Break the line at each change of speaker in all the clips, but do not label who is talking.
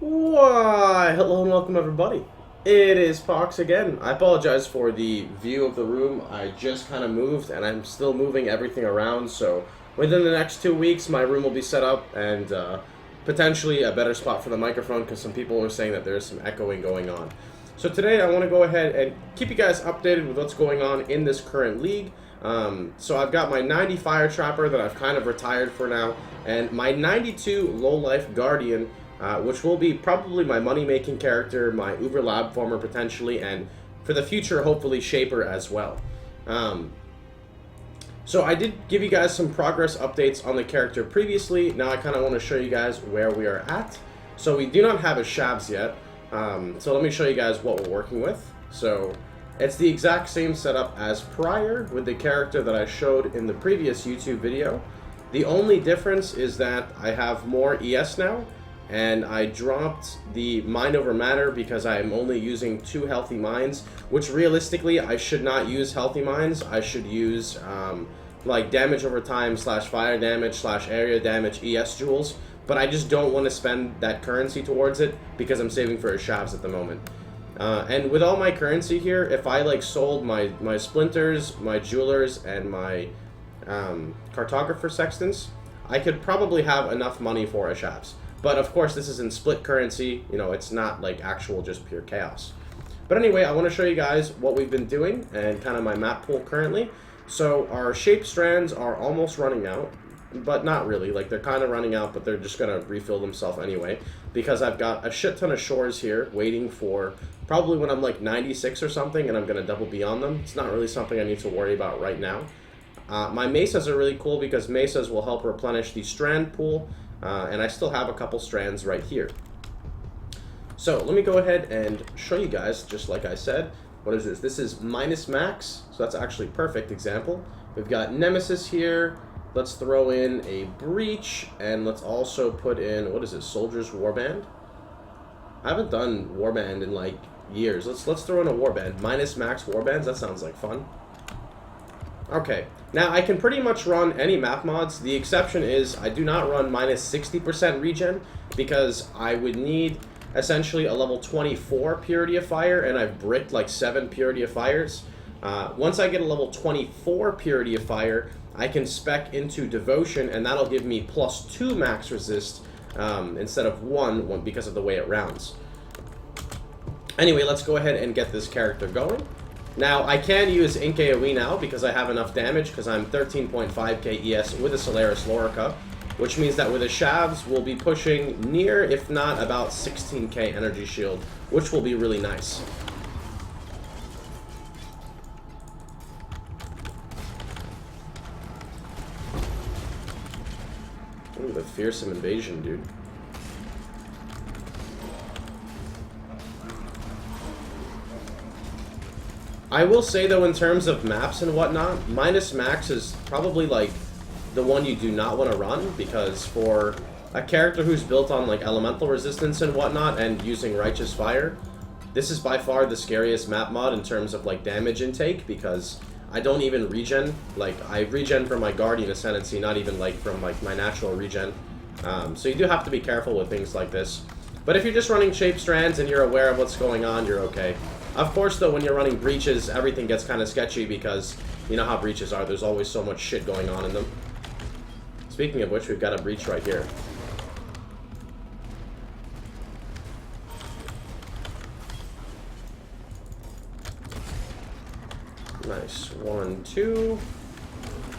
Why, hello and welcome everybody. It is Pohx again. I apologize for the view of the room. I just kind of moved and I'm still moving everything around, so within the next 2 weeks my room will be set up and potentially a better spot for the microphone because some people are saying that there's some echoing going on. So today I want to go ahead and keep you guys updated with what's going on in this current league. So I've got my 90 Fire Trapper that I've kind of retired for now, and my 92 Low Life Guardian, which will be probably my money-making character, my Uber Lab Former potentially, and for the future, hopefully Shaper as well. So I did give you guys some progress updates on the character previously. Now I kind of want to show you guys where we are at. So we do not have a Shabs yet. So let me show you guys what we're working with. So it's the exact same setup as prior with the character that I showed in the previous YouTube video. The only difference is that I have more ES now, and I dropped the Mind Over Matter because I am only using 2 healthy mines, which realistically I should not use healthy mines. I should use like damage over time / fire damage / area damage ES jewels, but I just don't want to spend that currency towards it because I'm saving for a Shavs at the moment. And with all my currency here, if I like sold my splinters, my jewelers, and my cartographer sextants, I could probably have enough money for a Shavs. But of course, this is in split currency. You know, it's not like actual just pure chaos. But anyway, I want to show you guys what we've been doing and kind of my map pool currently. So our shape strands are almost running out, but not really. Like, they're kind of running out, but they're just going to refill themselves anyway, because I've got a shit ton of shores here waiting for probably when I'm like 96 or something, and I'm going to double beyond them. It's not really something I need to worry about right now. My mesas are really cool because mesas will help replenish the strand pool, and I still have a couple strands right here. So let me go ahead and show you guys, just like I said. What is this? This is minus max, so that's actually a perfect example. We've got Nemesis here. Let's throw in a Breach, and let's also put in, what is it, Soldier's Warband? I haven't done Warband in like years. Let's throw in a Warband. Minus max Warbands, that sounds like fun. Okay, now I can pretty much run any map mods. The exception is I do not run minus 60% regen because I would need essentially a level 24 Purity of Fire, and I've bricked like 7 Purity of Fires. Once I get a level 24 Purity of Fire, I can spec into Devotion, and that'll give me +2 max resist instead of 1 because of the way it rounds. Anyway, let's go ahead and get this character going. Now, I can use Ink AoE now because I have enough damage because I'm 13.5k ES with a Solaris Lorica, which means that with a Shavs, we'll be pushing near, if not about 16k energy shield, which will be really nice. Ooh, the fearsome invasion, dude. I will say, though, in terms of maps and whatnot, minus max is probably like the one you do not want to run, because for a character who's built on like elemental resistance and whatnot and using righteous fire, this is by far the scariest map mod in terms of like damage intake, because I don't even regen. Like, I regen from my Guardian Ascendancy, not even like from like my natural regen. So you do have to be careful with things like this. But if you're just running shape strands and you're aware of what's going on, you're okay. Of course, though, when you're running breaches, everything gets kind of sketchy because you know how breaches are. There's always so much shit going on in them. Speaking of which, we've got a breach right here. Nice. 1, 2.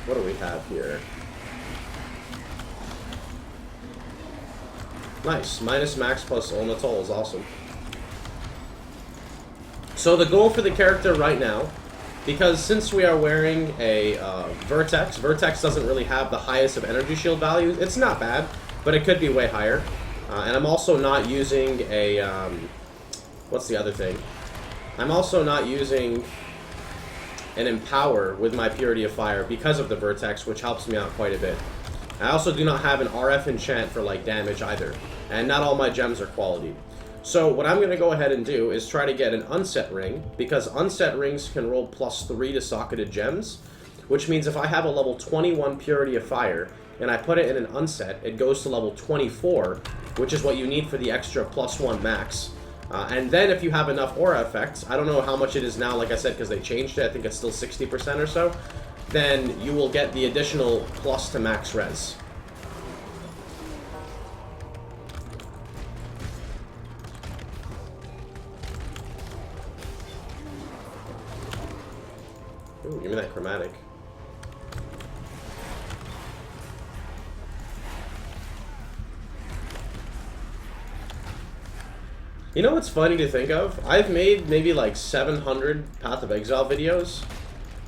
What do we have here? Nice. Minus max plus Olnatol is awesome. So the goal for the character right now, because since we are wearing a Vertex doesn't really have the highest of energy shield values. It's not bad, but it could be way higher. And I'm also not using a, what's the other thing? I'm also not using an Empower with my Purity of Fire because of the Vertex, which helps me out quite a bit. I also do not have an RF enchant for like damage either, and not all my gems are quality. So what I'm going to go ahead and do is try to get an unset ring, because unset rings can roll +3 to socketed gems, which means if I have a level 21 Purity of Fire, and I put it in an unset, it goes to level 24, which is what you need for the extra +1 max. And then if you have enough aura effects, I don't know how much it is now, like I said, because they changed it, I think it's still 60% or so, then you will get the additional plus to max res. Ooh, give me that chromatic. You know what's funny to think of? I've made maybe like 700 Path of Exile videos,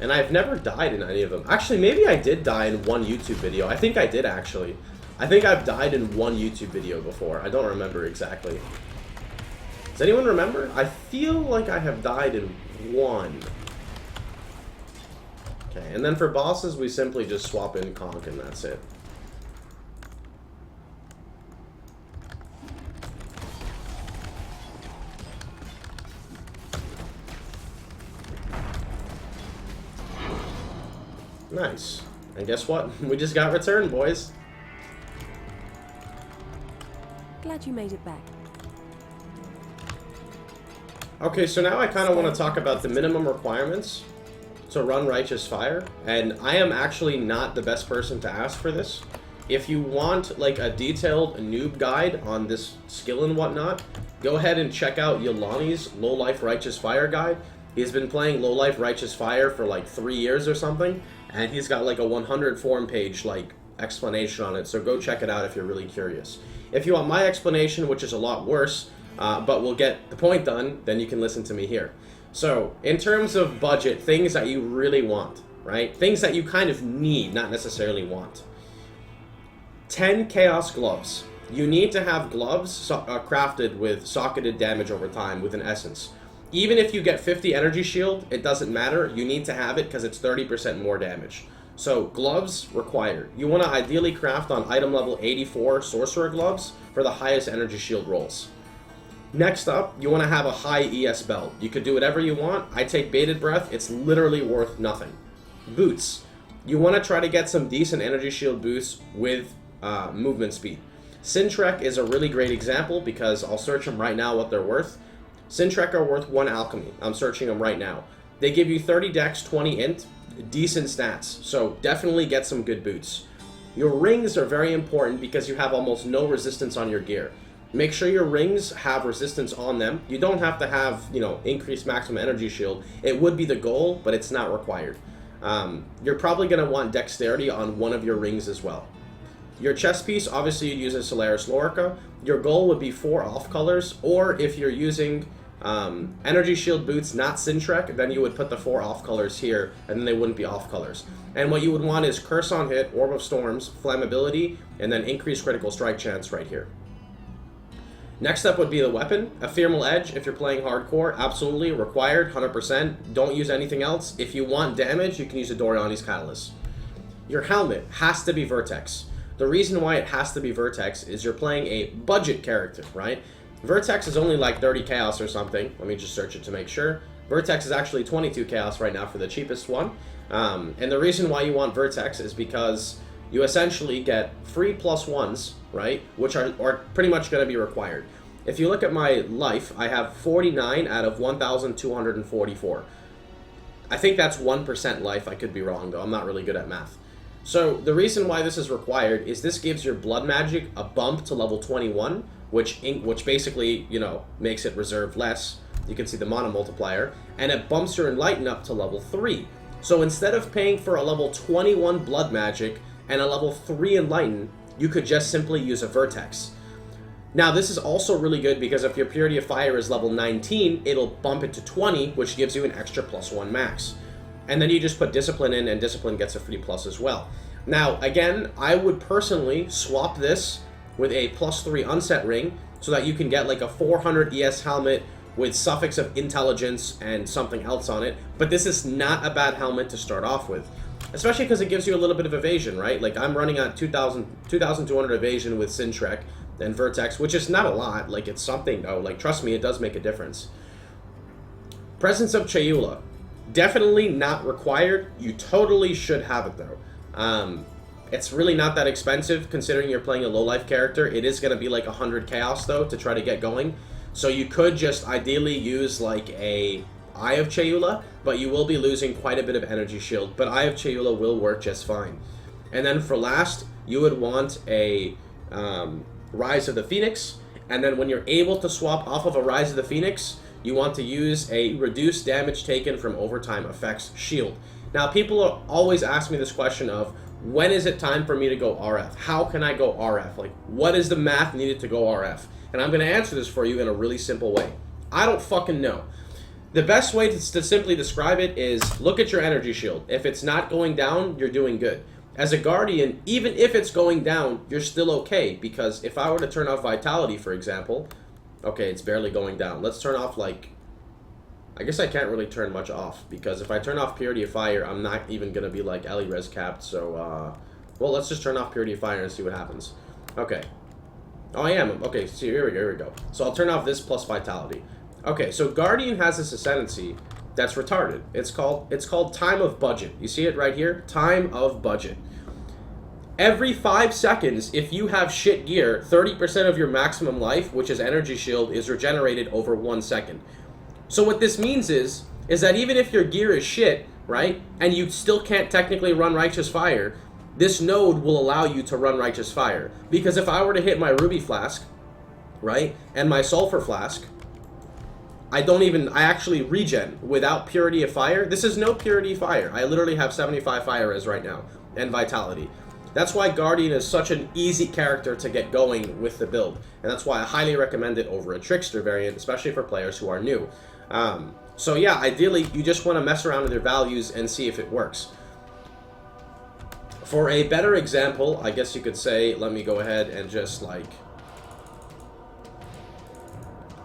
and I've never died in any of them. Actually, maybe I did die in one YouTube video. I think I did, actually. I think I've died in one YouTube video before. I don't remember exactly. Does anyone remember? I feel like I have died in one. Okay, and then for bosses, we simply just swap in Conk, and that's it. Nice. And guess what? We just got returned, boys.
Glad you made it back.
Okay, so now I kind of want to talk about the minimum requirements to run Righteous Fire, and I am actually not the best person to ask for this. If you want like a detailed noob guide on this skill and whatnot, go ahead and check out Yolani's Low Life Righteous Fire guide. He's been playing Low Life Righteous Fire for like 3 years or something, and he's got like a 100 form page like explanation on it, so go check it out if you're really curious. If you want my explanation, which is a lot worse, but will get the point done, then you can listen to me here. So, in terms of budget, things that you really want, right? Things that you kind of need, not necessarily want. 10 Chaos Gloves. You need to have gloves crafted with socketed damage over time with an essence. Even if you get 50 energy shield, it doesn't matter. You need to have it because it's 30% more damage. So, gloves required. You want to ideally craft on item level 84 sorcerer gloves for the highest energy shield rolls. Next up, you want to have a high ES belt. You could do whatever you want. I take Bated Breath. It's literally worth nothing. Boots. You want to try to get some decent energy shield boosts with movement speed. Sintrek is a really great example because I'll search them right now what they're worth. Sintrek are worth 1 alchemy. I'm searching them right now. They give you 30 dex, 20 int, decent stats. So definitely get some good boots. Your rings are very important because you have almost no resistance on your gear. Make sure your rings have resistance on them. You don't have to have, increased maximum energy shield. It would be the goal, but it's not required. You're probably going to want dexterity on one of your rings as well. Your chest piece, obviously you'd use a Solaris Lorica. Your goal would be 4 off colors, or if you're using energy shield boots, not Sintrek, then you would put the 4 off colors here, and then they wouldn't be off colors. And what you would want is Curse on Hit, Orb of Storms, Flammability, and then increased critical strike chance right here. Next up would be the weapon. Ephemeral Edge, if you're playing hardcore, absolutely required, 100%. Don't use anything else. If you want damage, you can use a Doriani's Catalyst. Your helmet has to be Vertex. The reason why it has to be Vertex is you're playing a budget character, right? Vertex is only like 30 Chaos or something. Let me just search it to make sure. Vertex is actually 22 Chaos right now for the cheapest one. And the reason why you want Vertex is because you essentially get free +1s, right? Which are pretty much going to be required. If you look at my life, I have 49 out of 1,244. I think that's 1% life. I could be wrong, though. I'm not really good at math. So the reason why this is required is this gives your blood magic a bump to level 21, which basically, makes it reserve less. You can see the mana multiplier, and it bumps your enlighten up to level 3. So instead of paying for a level 21 blood magic and a level 3 enlighten, you could just simply use a Vertex. Now this is also really good because if your Purity of Fire is level 19, it'll bump it to 20, which gives you an extra +1 max. And then you just put Discipline in, and Discipline gets a free plus as well. Now, again, I would personally swap this with a +3 unset ring so that you can get like a 400 ES helmet with suffix of intelligence and something else on it. But this is not a bad helmet to start off with, especially because it gives you a little bit of evasion, right? Like I'm running on 2,200 evasion with Sintrek and Vertex, which is not a lot. Like it's something though. Like trust me, it does make a difference. Presence of Chayula. Definitely not required. You totally should have it though. It's really not that expensive considering you're playing a low life character. It is going to be like 100 chaos though to try to get going. So you could just ideally use like a Eye of Chayula, but you will be losing quite a bit of energy shield. But Eye of Chayula will work just fine. And then for last, you would want a Rise of the Phoenix. And then when you're able to swap off of a Rise of the Phoenix, you want to use a reduced damage taken from overtime effects shield. Now people always ask me this question of, when is it time for me to go RF? How can I go RF? Like, what is the math needed to go RF? And I'm going to answer this for you in a really simple way. I don't fucking know. The best way to simply describe it is look at your energy shield. If it's not going down, you're doing good. As a Guardian, even if it's going down, you're still okay. Because if I were to turn off Vitality, for example, okay, it's barely going down. Let's turn off, like, I guess I can't really turn much off, because if I turn off Purity of Fire, I'm not even going to be, like, Ellie res capped, so, well, let's just turn off Purity of Fire and see what happens. Okay. Oh, I am. Okay, so here we go. So I'll turn off this plus Vitality. Okay, so Guardian has this ascendancy that's retarded. It's called Time of Budget. You see it right here? Time of Budget. Every 5 seconds, if you have shit gear, 30% of your maximum life, which is energy shield, is regenerated over 1 second. So what this means is that even if your gear is shit, right, and you still can't technically run Righteous Fire, this node will allow you to run Righteous Fire. Because if I were to hit my Ruby Flask, right, and my Sulfur Flask, I actually regen without Purity of Fire. This is no Purity of Fire. I literally have 75 Fire Res right now, and Vitality. That's why Guardian is such an easy character to get going with the build. And that's why I highly recommend it over a Trickster variant, especially for players who are new. So yeah, ideally, you just want to mess around with your values and see if it works. For a better example, I guess you could say, let me go ahead and just, like,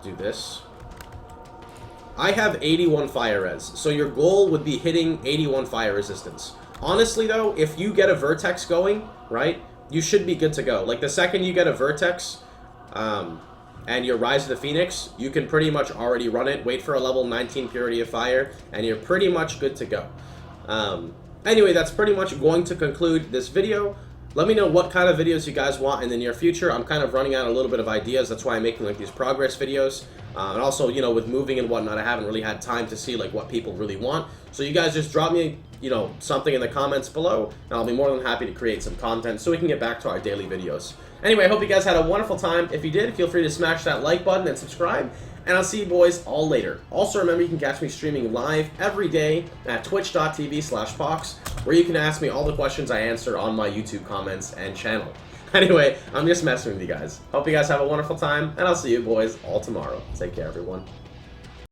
do this. I have 81 fire res, so your goal would be hitting 81 fire resistance. Honestly, though, if you get a Vertex going, right, you should be good to go. Like, the second you get a Vertex, and your Rise of the Phoenix, you can pretty much already run it, wait for a level 19 Purity of Fire, and you're pretty much good to go. Anyway, that's pretty much going to conclude this video. Let me know what kind of videos you guys want in the near future. I'm kind of running out a little bit of ideas. That's why I'm making, like, these progress videos. And also, you know, with moving and whatnot, I haven't really had time to see, like, what people really want. So you guys just drop me, you know, something in the comments below, and I'll be more than happy to create some content so we can get back to our daily videos. Anyway, I hope you guys had a wonderful time. If you did, feel free to smash that like button and subscribe. And I'll see you boys all later. Also, remember, you can catch me streaming live every day at twitch.tv/Pohx, where you can ask me all the questions I answer on my YouTube comments and channel. Anyway, I'm just messing with you guys. Hope you guys have a wonderful time, and I'll see you boys all tomorrow. Take care, everyone.